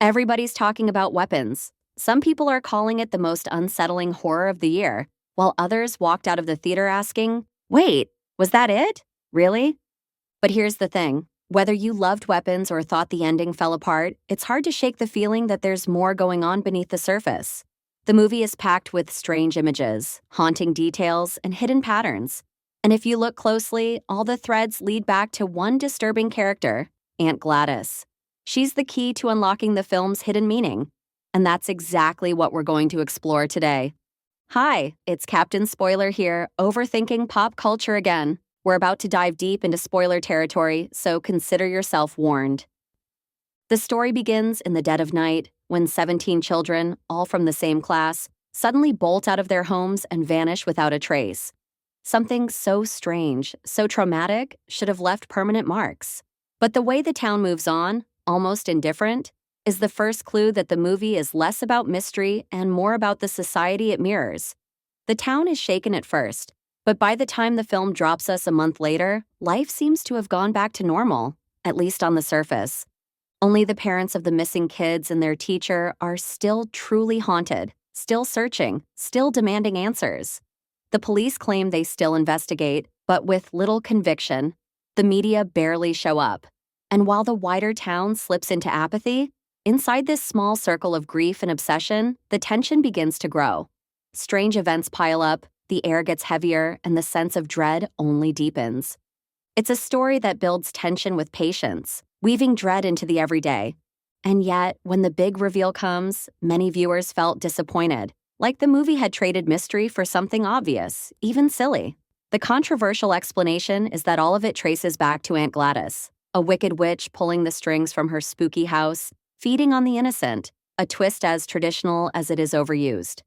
Everybody's talking about weapons. Some people are calling it the most unsettling horror of the year, while others walked out of the theater asking, wait, was that it? Really? But here's the thing. Whether you loved weapons or thought the ending fell apart, it's hard to shake the feeling that there's more going on beneath the surface. The movie is packed with strange images, haunting details, and hidden patterns. And if you look closely, all the threads lead back to one disturbing character, Aunt Gladys. She's the key to unlocking the film's hidden meaning. And that's exactly what we're going to explore today. Hi, it's Captain Spoiler here, overthinking pop culture again. We're about to dive deep into spoiler territory, so consider yourself warned. The story begins in the dead of night, when 17 children, all from the same class, suddenly bolt out of their homes and vanish without a trace. Something so strange, so traumatic, should have left permanent marks. But the way the town moves on, almost indifferent, is the first clue that the movie is less about mystery and more about the society it mirrors. The town is shaken at first, but by the time the film drops us a month later, life seems to have gone back to normal, at least on the surface. Only the parents of the missing kids and their teacher are still truly haunted, still searching, still demanding answers. The police claim they still investigate, but with little conviction. The media barely show up. And while the wider town slips into apathy, inside this small circle of grief and obsession, the tension begins to grow. Strange events pile up, the air gets heavier, and the sense of dread only deepens. It's a story that builds tension with patience, weaving dread into the everyday. And yet, when the big reveal comes, many viewers felt disappointed, like the movie had traded mystery for something obvious, even silly. The controversial explanation is that all of it traces back to Aunt Gladys, a wicked witch pulling the strings from her spooky house, feeding on the innocent, a twist as traditional as it is overused.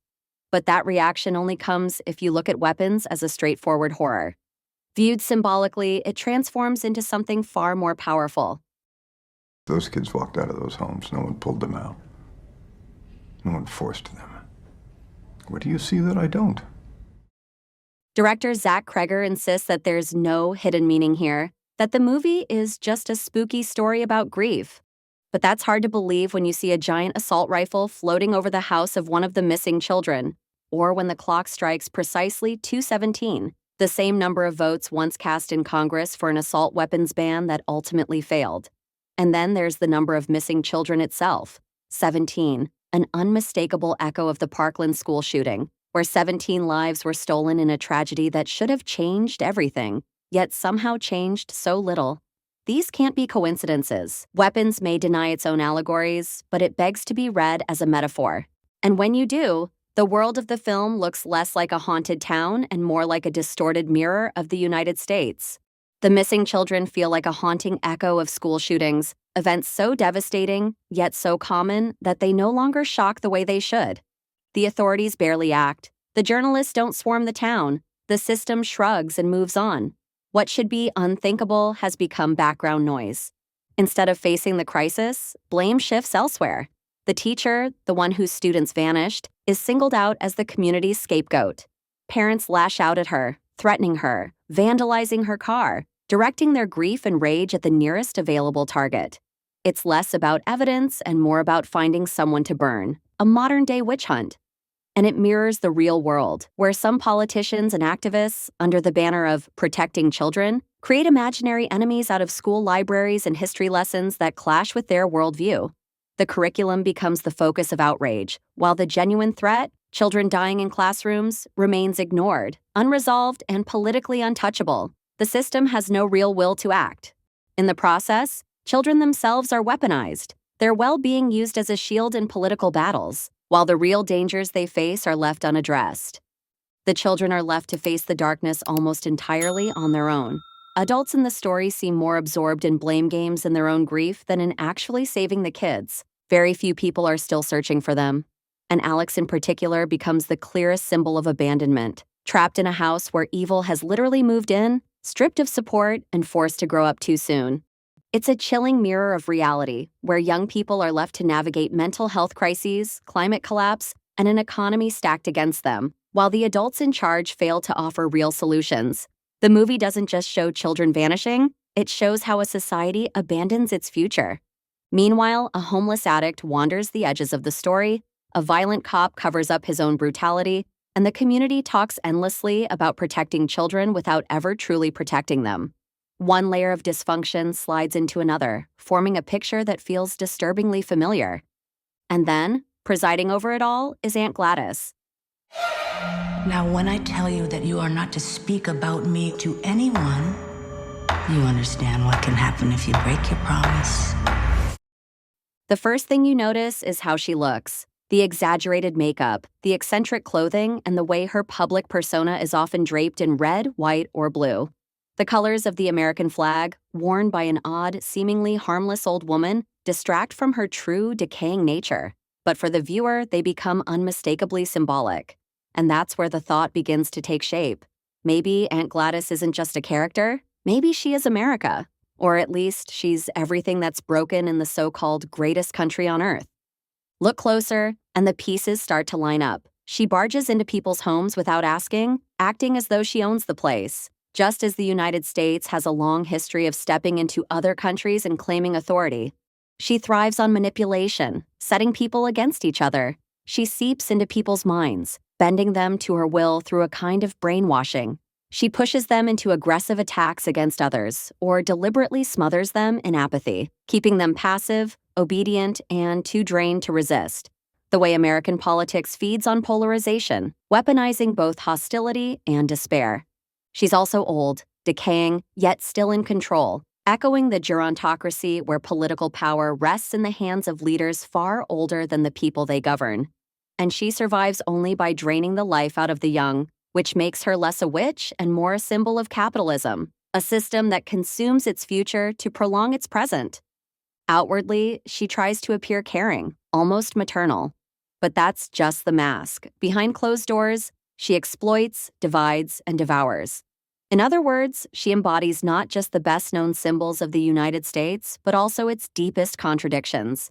But that reaction only comes if you look at weapons as a straightforward horror. Viewed symbolically, it transforms into something far more powerful. Those kids walked out of those homes. No one pulled them out. No one forced them. What do you see that I don't? Director Zach Cregger insists that there's no hidden meaning here, that the movie is just a spooky story about grief. But that's hard to believe when you see a giant assault rifle floating over the house of one of the missing children, or when the clock strikes precisely 2:17, the same number of votes once cast in Congress for an assault weapons ban that ultimately failed. And then there's the number of missing children itself, 17, an unmistakable echo of the Parkland school shooting, where 17 lives were stolen in a tragedy that should have changed everything, yet somehow changed so little. These can't be coincidences. Weapons may deny its own allegories, but it begs to be read as a metaphor. And when you do, the world of the film looks less like a haunted town and more like a distorted mirror of the United States. The missing children feel like a haunting echo of school shootings, events so devastating, yet so common that they no longer shock the way they should. The authorities barely act. The journalists don't swarm the town. The system shrugs and moves on. What should be unthinkable has become background noise. Instead of facing the crisis, blame shifts elsewhere. The teacher, the one whose students vanished, is singled out as the community's scapegoat. Parents lash out at her, threatening her, vandalizing her car, directing their grief and rage at the nearest available target. It's less about evidence and more about finding someone to burn, a modern-day witch hunt. And it mirrors the real world, where some politicians and activists, under the banner of protecting children, create imaginary enemies out of school libraries and history lessons that clash with their worldview. The curriculum becomes the focus of outrage, while the genuine threat, children dying in classrooms, remains ignored, unresolved, and politically untouchable. The system has no real will to act. In the process, children themselves are weaponized, their well-being used as a shield in political battles, while the real dangers they face are left unaddressed. The children are left to face the darkness almost entirely on their own. Adults in the story seem more absorbed in blame games and their own grief than in actually saving the kids. Very few people are still searching for them. And Alex in particular becomes the clearest symbol of abandonment, trapped in a house where evil has literally moved in, stripped of support, and forced to grow up too soon. It's a chilling mirror of reality, where young people are left to navigate mental health crises, climate collapse, and an economy stacked against them, while the adults in charge fail to offer real solutions. The movie doesn't just show children vanishing, it shows how a society abandons its future. Meanwhile, a homeless addict wanders the edges of the story, a violent cop covers up his own brutality, and the community talks endlessly about protecting children without ever truly protecting them. One layer of dysfunction slides into another, forming a picture that feels disturbingly familiar. And then, presiding over it all is Aunt Gladys. Now, when I tell you that you are not to speak about me to anyone, you understand what can happen if you break your promise. The first thing you notice is how she looks. The exaggerated makeup, the eccentric clothing, and the way her public persona is often draped in red, white, or blue. The colors of the American flag, worn by an odd, seemingly harmless old woman, distract from her true, decaying nature. But for the viewer, they become unmistakably symbolic. And that's where the thought begins to take shape. Maybe Aunt Gladys isn't just a character. Maybe she is America. Or at least she's everything that's broken in the so-called greatest country on earth. Look closer, and the pieces start to line up. She barges into people's homes without asking, acting as though she owns the place. Just as the United States has a long history of stepping into other countries and claiming authority. She thrives on manipulation, setting people against each other. She seeps into people's minds, bending them to her will through a kind of brainwashing. She pushes them into aggressive attacks against others, or deliberately smothers them in apathy, keeping them passive, obedient, and too drained to resist. The way American politics feeds on polarization, weaponizing both hostility and despair. She's also old, decaying, yet still in control, echoing the gerontocracy where political power rests in the hands of leaders far older than the people they govern. And she survives only by draining the life out of the young, which makes her less a witch and more a symbol of capitalism, a system that consumes its future to prolong its present. Outwardly, she tries to appear caring, almost maternal. But that's just the mask. Behind closed doors, she exploits, divides, and devours. In other words, she embodies not just the best-known symbols of the United States, but also its deepest contradictions.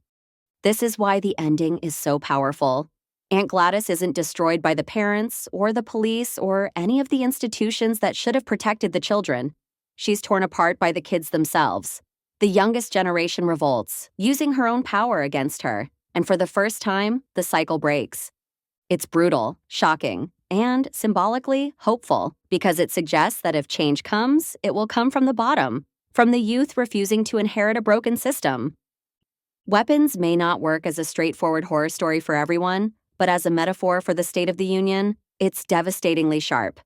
This is why the ending is so powerful. Aunt Gladys isn't destroyed by the parents, or the police, or any of the institutions that should have protected the children. She's torn apart by the kids themselves. The youngest generation revolts, using her own power against her, and for the first time, the cycle breaks. It's brutal, shocking, and, symbolically, hopeful, because it suggests that if change comes, it will come from the bottom, from the youth refusing to inherit a broken system. Weapons may not work as a straightforward horror story for everyone, but as a metaphor for the State of the Union, it's devastatingly sharp.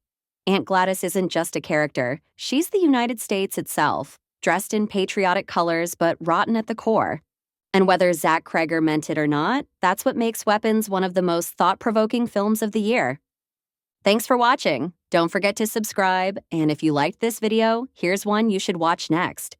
Aunt Gladys isn't just a character, she's the United States itself, dressed in patriotic colors but rotten at the core. And whether Zach Cregger meant it or not, that's what makes Weapons one of the most thought-provoking films of the year. Thanks for watching. Don't forget to subscribe, and if you liked this video, here's one you should watch next.